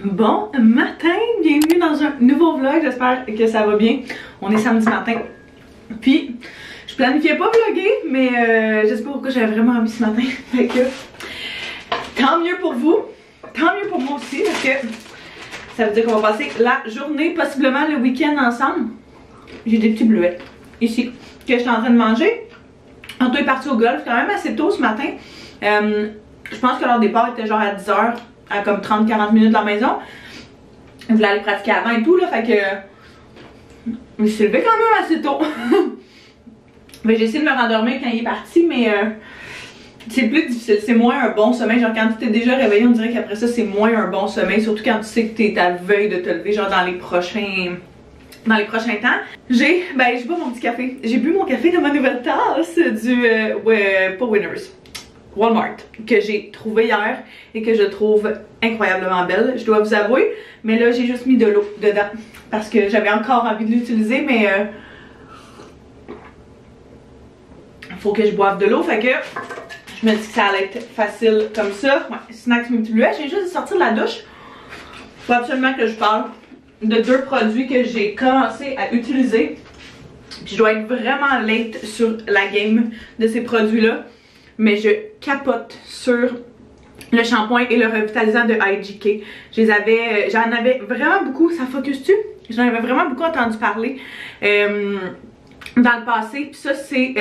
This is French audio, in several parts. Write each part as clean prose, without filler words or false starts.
Bon matin, bienvenue dans un nouveau vlog, j'espère que ça va bien. On est samedi matin. Puis, je planifiais pas vlogger, mais je sais pas pourquoi j'avais vraiment envie ce matin. Fait que, tant mieux pour vous, tant mieux pour moi aussi, parce que ça veut dire qu'on va passer la journée, possiblement le week-end ensemble. J'ai des petits bleuets, ici, que je suis en train de manger. Anto est parti au golf quand même assez tôt ce matin. Je pense que leur départ était genre à 10h. À comme 30-40 minutes de la maison. Je voulais aller pratiquer avant et tout là, fait que je me suis levée quand même assez tôt. J'ai essayé de me rendormir quand il est parti, mais c'est plus difficile, c'est moins un bon sommeil. Genre quand tu t'es déjà réveillé, on dirait qu'après ça c'est moins un bon sommeil, surtout quand tu sais que t'es à veille de te lever, genre dans les prochains temps. J'ai bu mon petit café. J'ai bu mon café dans ma nouvelle tasse du pour Winners. Walmart, que j'ai trouvé hier et que je trouve incroyablement belle, je dois vous avouer. Mais là, j'ai juste mis de l'eau dedans parce que j'avais encore envie de l'utiliser, mais faut que je boive de l'eau, fait que je me dis que ça allait être facile comme ça. Ouais, snacks multi-bleuets. J'ai juste sorti de la douche. Faut absolument que je parle de deux produits que j'ai commencé à utiliser. Puis je dois être vraiment late sur la game de ces produits-là. Mais je capote sur le shampoing et le revitalisant de IGK. J'en avais vraiment beaucoup, ça focus-tu? J'en avais vraiment beaucoup entendu parler dans le passé. Puis ça c'est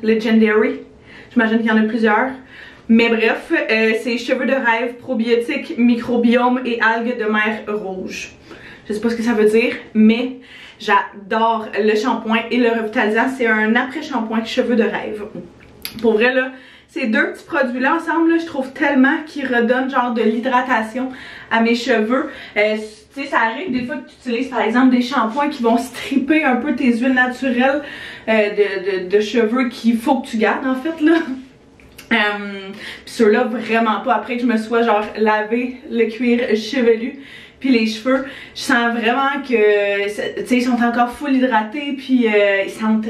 Legendary, j'imagine qu'il y en a plusieurs. Mais bref, c'est cheveux de rêve, probiotiques, microbiome et algues de mer rouge. Je sais pas ce que ça veut dire, mais j'adore le shampoing et le revitalisant. C'est un après-shampoing cheveux de rêve. Pour vrai là, ces deux petits produits là ensemble là, je trouve tellement qu'ils redonnent genre de l'hydratation à mes cheveux. Tu sais, ça arrive des fois que tu utilises par exemple des shampoings qui vont stripper un peu tes huiles naturelles de cheveux qu'il faut que tu gardes en fait là. Puis ceux-là vraiment pas, après que je me sois genre lavé le cuir chevelu puis les cheveux, je sens vraiment que tu sais, ils sont encore full hydratés puis ils sentent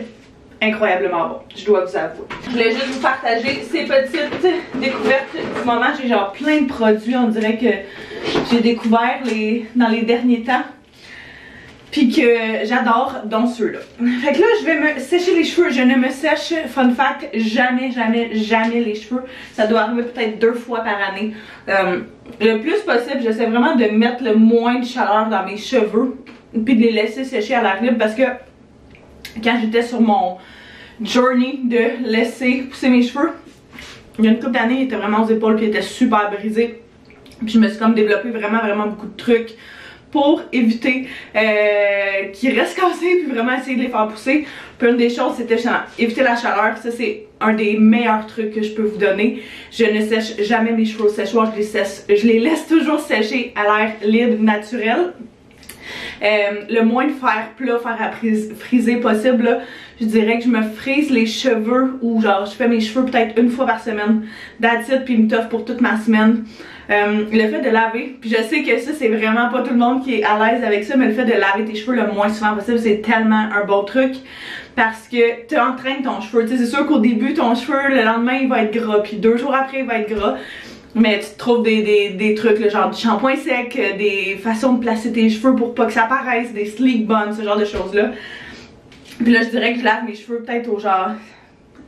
incroyablement bon, je dois vous avouer. Je voulais juste vous partager ces petites découvertes du moment. J'ai genre plein de produits, on dirait que j'ai découvert dans les derniers temps. Puis que j'adore, dont ceux-là. Fait que là, je vais me sécher les cheveux. Je ne me sèche, fun fact, jamais les cheveux. Ça doit arriver peut-être 2 fois par année. Le plus possible, j'essaie vraiment de mettre le moins de chaleur dans mes cheveux. Puis de les laisser sécher à l'air libre parce que quand j'étais sur mon journey de laisser pousser mes cheveux, il y a une couple d'années, il était vraiment aux épaules puis il était super brisé. Puis je me suis comme développé vraiment beaucoup de trucs pour éviter qu'ils restent cassés puis vraiment essayer de les faire pousser. Puis une des choses, c'était éviter la chaleur. Ça, c'est un des meilleurs trucs que je peux vous donner. Je ne sèche jamais mes cheveux au séchoir, je les laisse toujours sécher à l'air libre, naturel. Le moins de fer plat, fer à friser possible là, je dirais que je me frise les cheveux ou genre je fais mes cheveux peut-être une fois par semaine, that's it, puis il me toffe pour toute ma semaine. Le fait de laver, puis je sais que ça c'est vraiment pas tout le monde qui est à l'aise avec ça, mais le fait de laver tes cheveux le moins souvent possible, c'est tellement un bon truc parce que tu entraînes ton cheveu. Tu sais, c'est sûr qu'au début ton cheveu le lendemain il va être gras, puis 2 jours après il va être gras. Mais tu trouves des trucs, là, genre du shampoing sec, des façons de placer tes cheveux pour pas que ça paraisse, des sleek buns, ce genre de choses là. Puis là je dirais que je lave mes cheveux peut-être au genre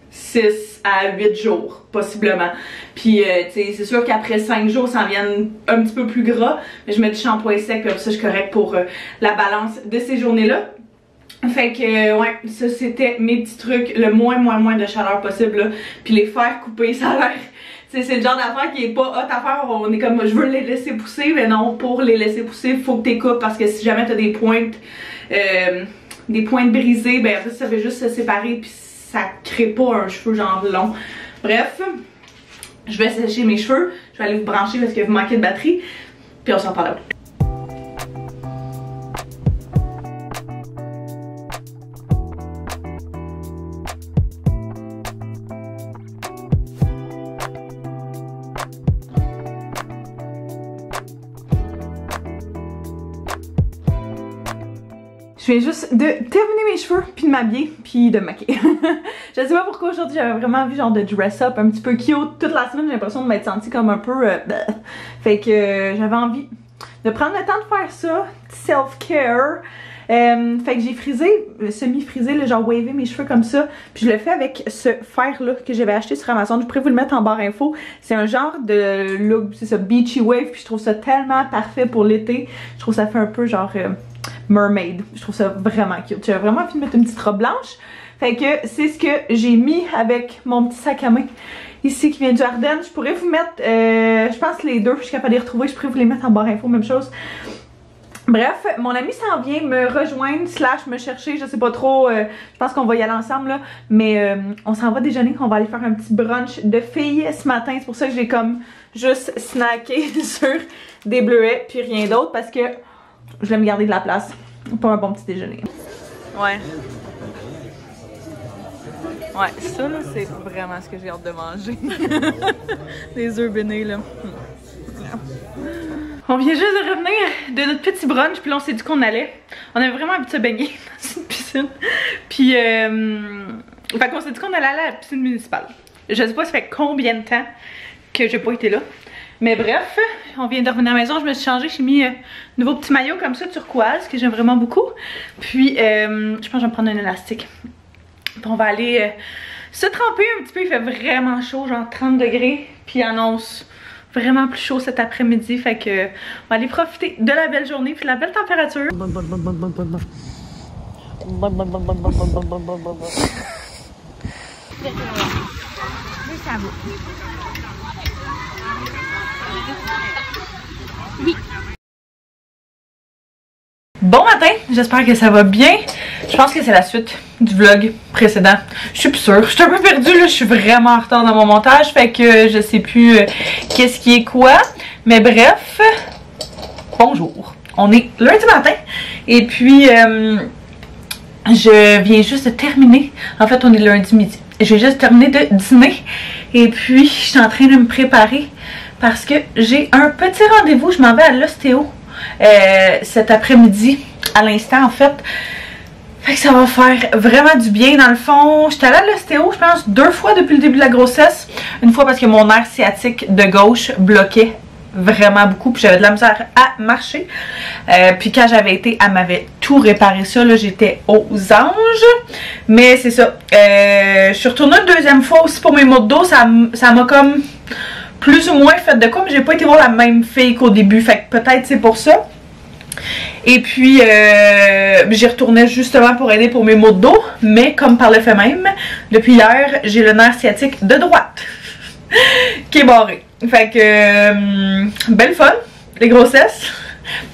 6 à 8 jours, possiblement. Puis tu sais, c'est sûr qu'après 5 jours ça en vient un petit peu plus gras. Mais je mets du shampoing sec, puis ça je suis correcte pour la balance de ces journées-là. Fait que ouais, ça c'était mes petits trucs, le moins de chaleur possible là. Puis les faire couper, ça a l'air... C'est le genre d'affaire qui est pas hot à faire, on est comme je veux les laisser pousser, mais non, pour les laisser pousser, il faut que tu coupes parce que si jamais tu as des pointes brisées, ben après ça fait juste se séparer puis ça crée pas un cheveu genre long. Bref, je vais sécher mes cheveux, je vais aller vous brancher parce que vous manquez de batterie, puis on s'en parle après. Je viens juste de terminer mes cheveux, puis de m'habiller, puis de me maquiller. Je sais pas pourquoi aujourd'hui j'avais vraiment envie genre de dress up un petit peu cute. Toute la semaine j'ai l'impression de m'être sentie comme un peu... Fait que j'avais envie de prendre le temps de faire ça, self-care. Fait que j'ai frisé, semi-frisé, le genre wavé mes cheveux comme ça. Puis je le fais avec ce fer-là que j'avais acheté sur Amazon. Je pourrais vous le mettre en barre info. C'est un genre de look, c'est ça, beachy wave. Puis je trouve ça tellement parfait pour l'été. Je trouve ça fait un peu genre mermaid. Je trouve ça vraiment cute. J'avais vraiment envie de mettre une petite robe blanche. Fait que c'est ce que j'ai mis avec mon petit sac à main ici qui vient du Ardennes. Je pourrais vous mettre, je pense les deux, je suis capable de les retrouver. Je pourrais vous les mettre en barre info, même chose. Bref, mon ami s'en vient me rejoindre / me chercher, je sais pas trop, je pense qu'on va y aller ensemble là, mais on s'en va déjeuner, on va aller faire un petit brunch de filles ce matin, c'est pour ça que j'ai comme juste snacké sur des bleuets puis rien d'autre parce que je vais me garder de la place pour un bon petit déjeuner. Ouais. Ouais, ça là c'est vraiment ce que j'ai hâte de manger. Des œufs bénis là. On vient juste de revenir de notre petit brunch, puis là on s'est dit qu'on allait. On avait vraiment envie de se baigner dans une piscine. Puis, fait qu'on s'est dit qu'on allait aller à la piscine municipale. Je sais pas ça fait combien de temps que j'ai pas été là. Mais bref, on vient de revenir à la maison, je me suis changée, j'ai mis un nouveau petit maillot comme ça turquoise, que j'aime vraiment beaucoup. Puis, je pense que je vais me prendre un élastique. Puis on va aller se tremper un petit peu, il fait vraiment chaud, genre 30 degrés. Puis il annonce vraiment plus chaud cet après-midi, fait que on va aller profiter de la belle journée puis de la belle température. Oui. Bon matin, j'espère que ça va bien. Je pense que c'est la suite du vlog précédent. Je suis plus sûre. Je suis un peu perdue là, je suis vraiment en retard dans mon montage. Fait que je sais plus qu'est-ce qui est quoi. Mais bref, bonjour. On est lundi matin. Et puis, je viens juste de terminer. En fait, on est lundi midi. Je viens juste de terminer de dîner. Et puis, je suis en train de me préparer parce que j'ai un petit rendez-vous. Je m'en vais à l'ostéo cet après-midi, à l'instant en fait. Fait que ça va faire vraiment du bien dans le fond. J'étais allée à l'ostéo, je pense 2 fois depuis le début de la grossesse. Une fois parce que mon nerf sciatique de gauche bloquait vraiment beaucoup, puis j'avais de la misère à marcher. Puis quand j'avais été, elle m'avait tout réparé ça, là j'étais aux anges. Mais c'est ça. Je suis retournée une 2e fois aussi pour mes maux de dos. Ça m'a comme plus ou moins fait de quoi, mais j'ai pas été voir la même fille qu'au début. Fait que peut-être c'est pour ça. Et puis, j'y retournais justement pour aider pour mes maux de dos. Mais comme par le fait même, depuis hier, j'ai le nerf sciatique de droite qui est barré. Fait que, belle fun, les grossesses.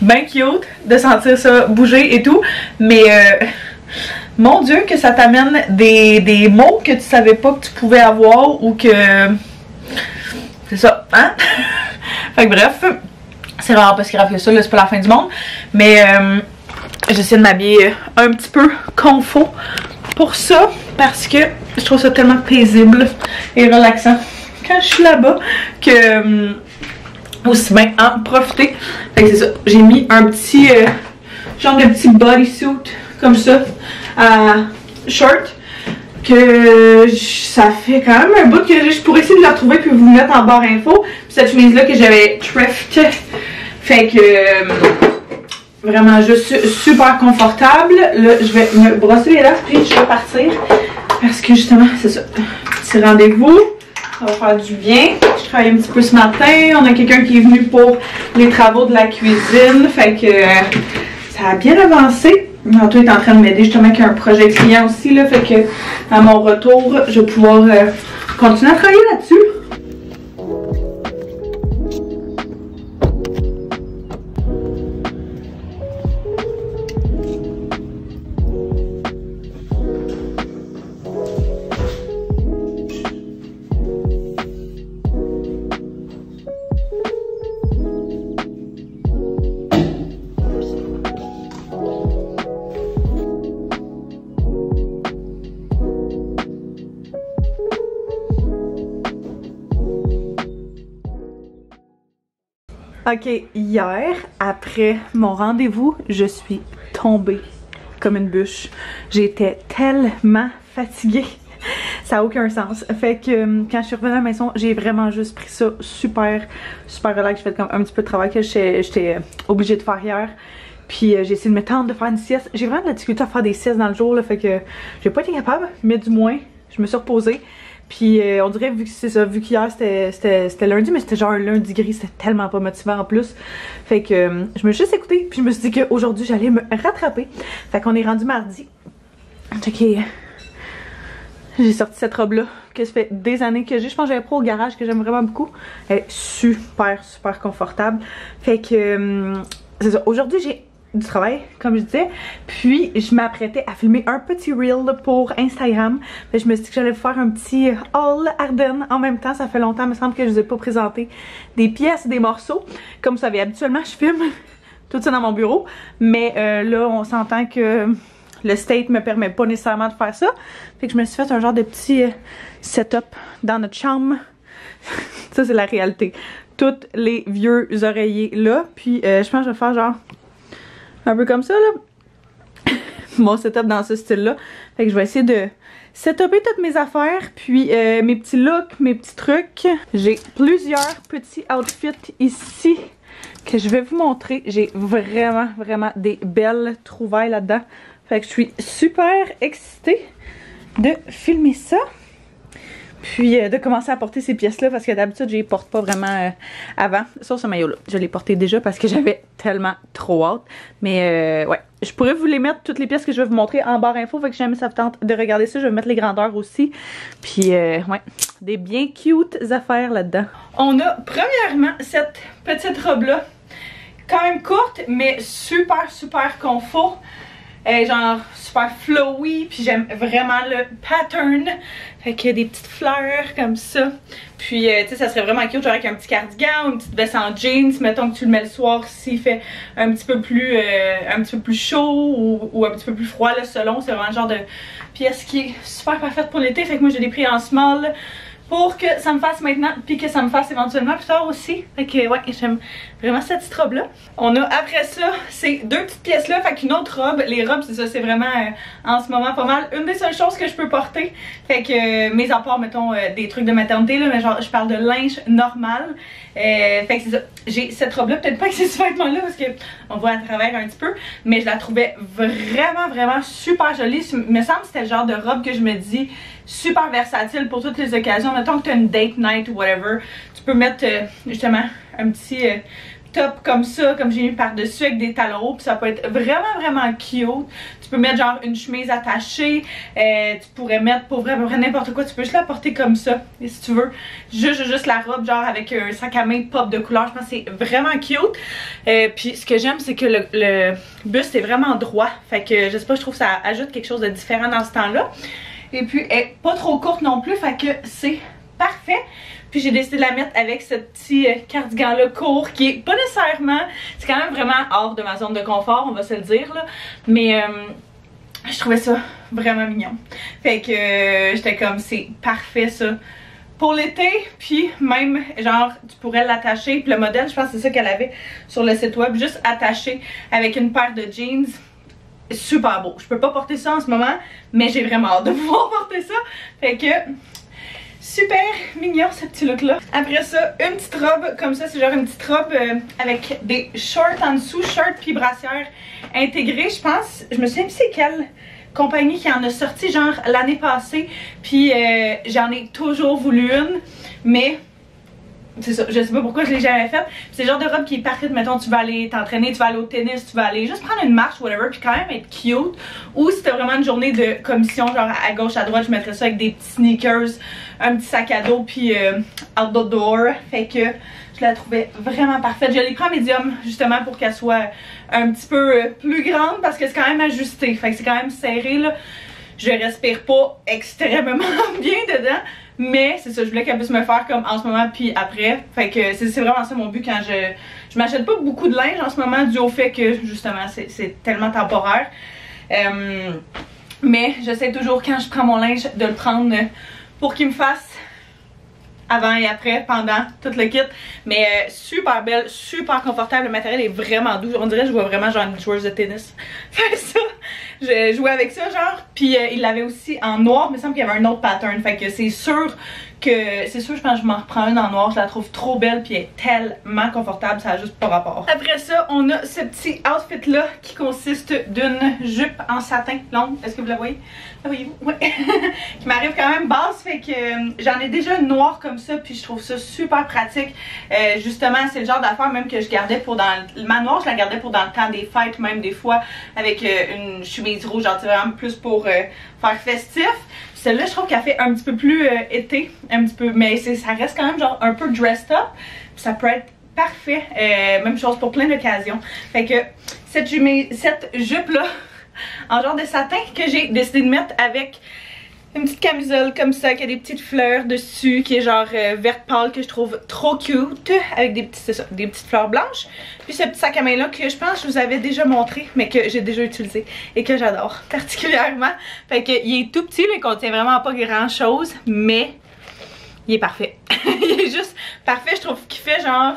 Ben cute de sentir ça bouger et tout. Mais, mon Dieu, que ça t'amène des maux que tu savais pas que tu pouvais avoir ou que... C'est ça, hein? Fait que bref... C'est vraiment pas si grave que ça, là, c'est pas la fin du monde. Mais j'essaie de m'habiller un petit peu confort pour ça. Parce que je trouve ça tellement paisible et relaxant quand je suis là-bas que aussi bien en profiter. Fait que c'est ça. J'ai mis un petit genre de petit bodysuit comme ça à short. Que ça fait quand même un bout que je pourrais essayer de la retrouver puis vous mettre en barre info. Puis cette chemise là que j'avais thrift. Fait que vraiment juste super confortable. Là je vais me brosser les lèvres puis je vais partir. Parce que justement c'est ça. Petit rendez-vous. Ça va faire du bien. Je travaille un petit peu ce matin. On a quelqu'un qui est venu pour les travaux de la cuisine. Fait que ça a bien avancé. Antoine est en train de m'aider justement avec un projet client aussi là, fait que à mon retour je vais pouvoir continuer à travailler là-dessus. Ok, hier, après mon rendez-vous, je suis tombée comme une bûche. J'étais tellement fatiguée. Ça a aucun sens. Fait que quand je suis revenue à la maison, j'ai vraiment juste pris ça super relax. J'ai fait comme un petit peu de travail que j'étais obligée de faire hier. Puis j'ai essayé de me tenter de faire une sieste. J'ai vraiment de la difficulté à faire des siestes dans le jour là, fait que j'ai pas été capable, mais du moins je me suis reposée. Puis on dirait, vu que c'est ça, vu qu'hier c'était lundi, mais c'était genre un lundi gris, c'était tellement pas motivant en plus. Fait que je me suis juste écoutée, puis je me suis dit qu'aujourd'hui j'allais me rattraper. Fait qu'on est rendu mardi. Ok. J'ai sorti cette robe là, que ça fait des années que j'ai. Je pense que j'avais pris au garage, que j'aime vraiment beaucoup. Elle est super confortable. Fait que c'est ça, aujourd'hui j'ai du travail, comme je disais, puis je m'apprêtais à filmer un petit reel pour Instagram. Fait, je me suis dit que j'allais faire un petit haul Ardennes en même temps. Ça fait longtemps, il me semble que je vous ai pas présenté des pièces, des morceaux. Comme vous savez, habituellement je filme tout ça dans mon bureau, mais là on s'entend que le state me permet pas nécessairement de faire ça. Fait que je me suis fait un genre de petit setup dans notre chambre. Ça c'est la réalité. Tous les vieux oreillers là, puis je pense que je vais faire genre un peu comme ça là. Mon setup dans ce style là. Fait que je vais essayer de setuper toutes mes affaires, puis mes petits looks, mes petits trucs. J'ai plusieurs petits outfits ici que je vais vous montrer. J'ai vraiment des belles trouvailles là-dedans. Fait que je suis super excitée de filmer ça. Puis de commencer à porter ces pièces-là parce que d'habitude je les porte pas vraiment avant. Sur ce maillot-là, je l'ai porté déjà parce que j'avais tellement trop hâte. Mais ouais, je pourrais vous les mettre, toutes les pièces que je vais vous montrer en barre info. Fait que jamais ça vous tente de regarder ça, je vais mettre les grandeurs aussi. Puis ouais, des bien cute affaires là-dedans. On a premièrement cette petite robe-là, quand même courte mais super confort. Genre super flowy, puis j'aime vraiment le pattern. Fait que des petites fleurs comme ça. Puis tu sais, ça serait vraiment cute, genre avec un petit cardigan ou une petite veste en jeans. Mettons que tu le mets le soir s'il fait un petit peu plus chaud ou un petit peu plus froid là, selon. C'est vraiment le genre de pièce qui est super parfaite pour l'été. Fait que moi je l'ai pris en small pour que ça me fasse maintenant, puis que ça me fasse éventuellement plus tard aussi. Fait que ouais, j'aime vraiment cette petite robe là. On a après ça ces deux petites pièces là, fait qu'une autre robe. Les robes c'est ça, c'est vraiment en ce moment pas mal une des seules choses que je peux porter. Fait que mes apports, mettons des trucs de maternité là, mais genre je parle de linge normal. Fait que c'est ça, j'ai cette robe là, peut-être pas que c'est ce vêtement là parce que on voit à travers un petit peu, mais je la trouvais vraiment super jolie. Il me semble que c'était le genre de robe que je me dis super versatile pour toutes les occasions. Mettons que tu as une date night ou whatever, tu peux mettre justement un petit top comme ça, comme j'ai mis par-dessus avec des talons hauts, puis ça peut être vraiment cute. Tu peux mettre genre une chemise attachée, tu pourrais mettre pour vrai n'importe quoi, tu peux juste la porter comme ça, et si tu veux, juste la robe genre avec un sac à main pop de couleur, je pense que c'est vraiment cute. Puis ce que j'aime c'est que le buste est vraiment droit, fait que je sais pas, je trouve que ça ajoute quelque chose de différent dans ce temps-là. Et puis elle est pas trop courte non plus, fait que c'est parfait. Puis j'ai décidé de la mettre avec ce petit cardigan là court qui est pas nécessairement, c'est quand même vraiment hors de ma zone de confort, on va se le dire là, mais je trouvais ça vraiment mignon. Fait que j'étais comme c'est parfait ça pour l'été. Puis même genre tu pourrais l'attacher, puis le modèle je pense que c'est ça qu'elle avait sur le site web, juste attaché avec une paire de jeans. Super beau. Je peux pas porter ça en ce moment, mais j'ai vraiment hâte de pouvoir porter ça. Fait que super mignon ce petit look là. Après ça, une petite robe comme ça, c'est genre une petite robe avec des shorts en dessous, shorts puis brassière intégrée, je pense. Je me souviens plus c'est quelle compagnie qui en a sorti genre l'année passée, puis j'en ai toujours voulu une, mais c'est ça, je sais pas pourquoi je l'ai jamais faite. C'est le genre de robe qui est parfaite, mettons tu vas aller t'entraîner, tu vas aller au tennis, tu vas aller juste prendre une marche, whatever, puis quand même être cute. Ou si t'as vraiment une journée de commission, genre à gauche, à droite, je mettrais ça avec des petits sneakers, un petit sac à dos, puis outdoor. Fait que je la trouvais vraiment parfaite. Je l'ai pris en médium justement pour qu'elle soit un petit peu plus grande parce que c'est quand même ajusté. Fait que c'est quand même serré là. Je respire pas extrêmement bien dedans. Mais c'est ça, je voulais qu'elle puisse me faire comme en ce moment puis après. Fait que c'est vraiment ça mon but quand je m'achète pas beaucoup de linge en ce moment dû au fait que justement c'est tellement temporaire. Mais j'essaie toujours quand je prends mon linge de le prendre pour qu'il me fasse avant et après, pendant tout le kit. Mais super belle, super confortable. Le matériel est vraiment doux. On dirait que je vois vraiment genre une joueuse de tennis faire ça. Je jouais avec ça genre. Puis il l'avait aussi en noir. Il me semble qu'il y avait un autre pattern. Fait que c'est sûr, je pense que je m'en reprends une en noir. Je la trouve trop belle. Puis elle est tellement confortable. Ça a juste pas rapport. Après ça, on a ce petit outfit là qui consiste d'une jupe en satin longue. Est-ce que vous la voyez? La voyez-vous? Oui. Qui m'arrive quand même basse. Fait que j'en ai déjà une noire comme ça. Puis je trouve ça super pratique. Justement, c'est le genre d'affaire même que je gardais pour dans... Ma noire, je la gardais pour dans le temps des fêtes. Même des fois avec une chemise rouge. Genre vraiment plus pour faire festif. Celle-là, je trouve qu'elle fait un petit peu plus été. Un petit peu. Mais ça reste quand même genre un peu dressed up. Puis ça peut être parfait. Même chose pour plein d'occasions. Fait que cette jupe-là, en genre de satin, que j'ai décidé de mettre avec une petite camisole comme ça, qui a des petites fleurs dessus, qui est genre verte pâle, que je trouve trop cute, avec des petites fleurs blanches. Puis ce petit sac à main là que je pense que je vous avais déjà montré, mais que j'ai déjà utilisé et que j'adore particulièrement. Fait que il est tout petit, il contient vraiment pas grand chose, mais il est parfait. Il est juste parfait, je trouve qu'il fait genre...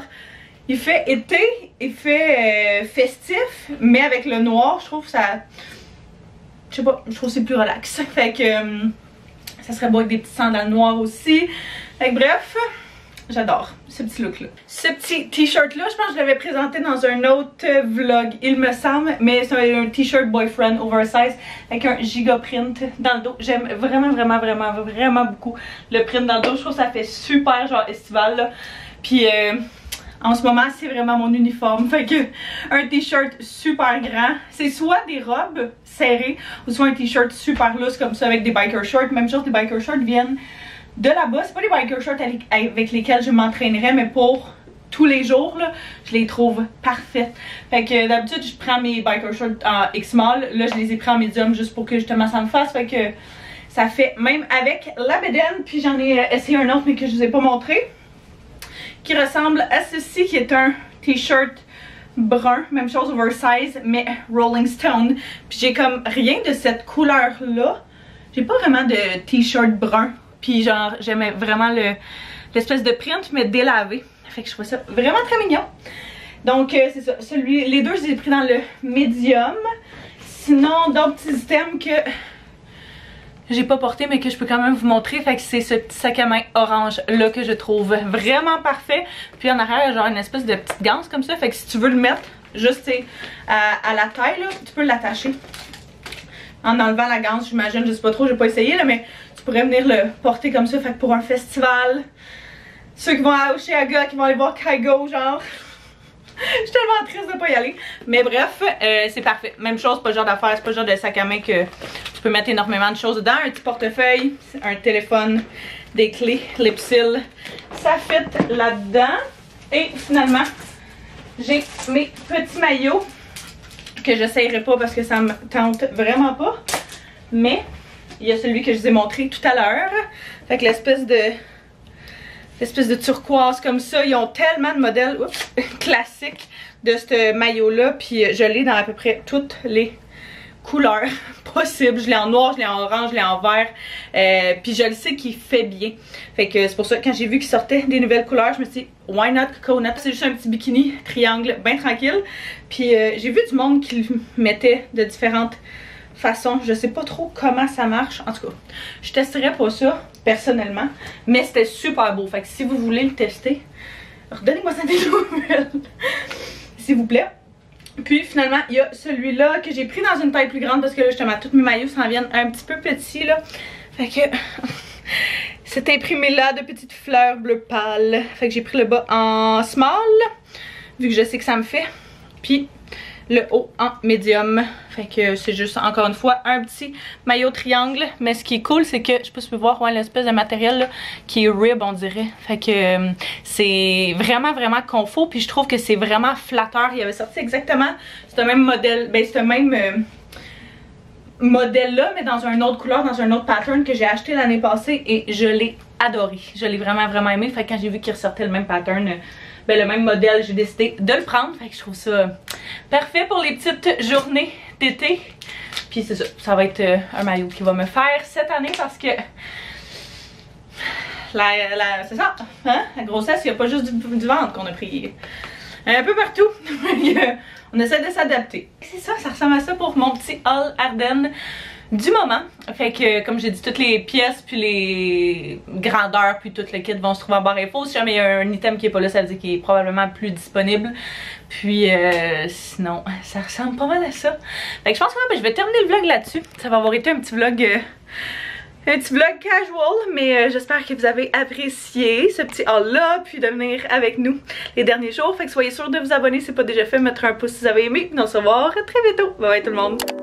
Il fait été, il fait festif, mais avec le noir, je trouve ça... Je sais pas, je trouve que c'est plus relax. Fait que ça serait beau avec des petits sandales noires aussi. Fait que bref, j'adore ce petit look là. Ce petit t-shirt là, je pense que je l'avais présenté dans un autre vlog, il me semble. Mais c'est un t-shirt boyfriend oversize avec un giga print dans le dos. J'aime vraiment beaucoup le print dans le dos. Je trouve que ça fait super genre estival là. Puis en ce moment, c'est vraiment mon uniforme. Fait que un t-shirt super grand. C'est soit des robes serrées ou soit un t-shirt super loose comme ça avec des biker shorts. Même chose, les biker shorts viennent de là-bas. C'est pas des biker shorts avec lesquels je m'entraînerais, mais pour tous les jours, là, je les trouve parfaites. Fait que d'habitude, je prends mes biker shorts en X-Small. Là, je les ai pris en medium juste pour que justement ça me fasse. Fait que ça fait même avec la bedaine. Puis j'en ai essayé un autre mais que je vous ai pas montré, qui ressemble à ceci, qui est un t-shirt brun, même chose oversize, mais Rolling Stone. Puis j'ai comme rien de cette couleur là. J'ai pas vraiment de t-shirt brun. Puis genre j'aimais vraiment l'espèce de print mais délavé. Fait que je trouve ça vraiment très mignon. Donc c'est ça, les deux je les ai pris dans le medium. Sinon d'autres petits items que j'ai pas porté mais que je peux quand même vous montrer. Fait que c'est ce petit sac à main orange là que je trouve vraiment parfait. Puis en arrière il y a genre une espèce de petite ganse comme ça. Fait que si tu veux le mettre juste à la taille là, tu peux l'attacher en enlevant la ganse, j'imagine. Je sais pas trop, j'ai pas essayé là, mais tu pourrais venir le porter comme ça. Fait que pour un festival, ceux qui vont à Oshéaga, qui vont aller voir Kygo genre... Je suis tellement triste de pas y aller. Mais bref, c'est parfait. Même chose, pas le genre d'affaires, c'est pas le genre de sac à main que tu peux mettre énormément de choses dedans. Un petit portefeuille, un téléphone, des clés, Lipsil. Ça fit là-dedans. Et finalement, j'ai mes petits maillots que j'essayerai pas parce que ça me tente vraiment pas. Mais il y a celui que je vous ai montré tout à l'heure. Fait que l'espèce de turquoise comme ça. Ils ont tellement de modèles classiques de ce maillot-là. Puis je l'ai dans à peu près toutes les couleurs possibles. Je l'ai en noir, je l'ai en orange, je l'ai en vert. Puis je le sais qu'il fait bien. Fait que c'est pour ça que quand j'ai vu qu'il sortait des nouvelles couleurs, je me suis dit, why not coconut? C'est juste un petit bikini triangle bien tranquille. Puis j'ai vu du monde qui le mettait de différentes façon, je sais pas trop comment ça marche. En tout cas, je testerai pas ça personnellement, mais c'était super beau. Fait que si vous voulez le tester, redonnez-moi ça des nouvelles s'il vous plaît. Puis finalement, il y a celui-là que j'ai pris dans une taille plus grande parce que là justement tous mes maillots s'en viennent un petit peu petits là. Fait que c'est imprimé là de petites fleurs bleu pâle. Fait que j'ai pris le bas en small vu que je sais que ça me fait. Puis le haut en médium. Fait que c'est juste encore une fois un petit maillot triangle. Mais ce qui est cool c'est que, je sais pas si tu peux voir, ouais, l'espèce de matériel là, qui est rib on dirait. Fait que c'est vraiment confort. Puis je trouve que c'est vraiment flatteur. Il avait sorti exactement ce même modèle. Ben ce même modèle là mais dans une autre couleur, dans un autre pattern que j'ai acheté l'année passée. Et je l'ai adoré. Je l'ai vraiment aimé. Fait que quand j'ai vu qu'il ressortait le même pattern, ben le même modèle, j'ai décidé de le prendre. Fait que je trouve ça parfait pour les petites journées d'été. Puis c'est ça, ça va être un maillot qui va me faire cette année parce que c'est ça, hein? La grossesse, il n'y a pas juste du ventre qu'on a pris. Un peu partout. On essaie de s'adapter. C'est ça, ça ressemble à ça pour mon petit haul Ardennes du moment. Fait que, comme j'ai dit, toutes les pièces, puis les grandeurs, puis tout le kit vont se trouver en barre info. Si jamais il y a un item qui est pas là, ça veut dire qu'il est probablement plus disponible. Puis sinon, ça ressemble pas mal à ça. Fait que je pense que je vais terminer le vlog là-dessus. Ça va avoir été un petit vlog casual, mais j'espère que vous avez apprécié ce petit haul-là, puis de venir avec nous les derniers jours. Fait que soyez sûrs de vous abonner si c'est pas déjà fait, mettre un pouce si vous avez aimé, puis on se revoit très bientôt. Bye bye tout le monde!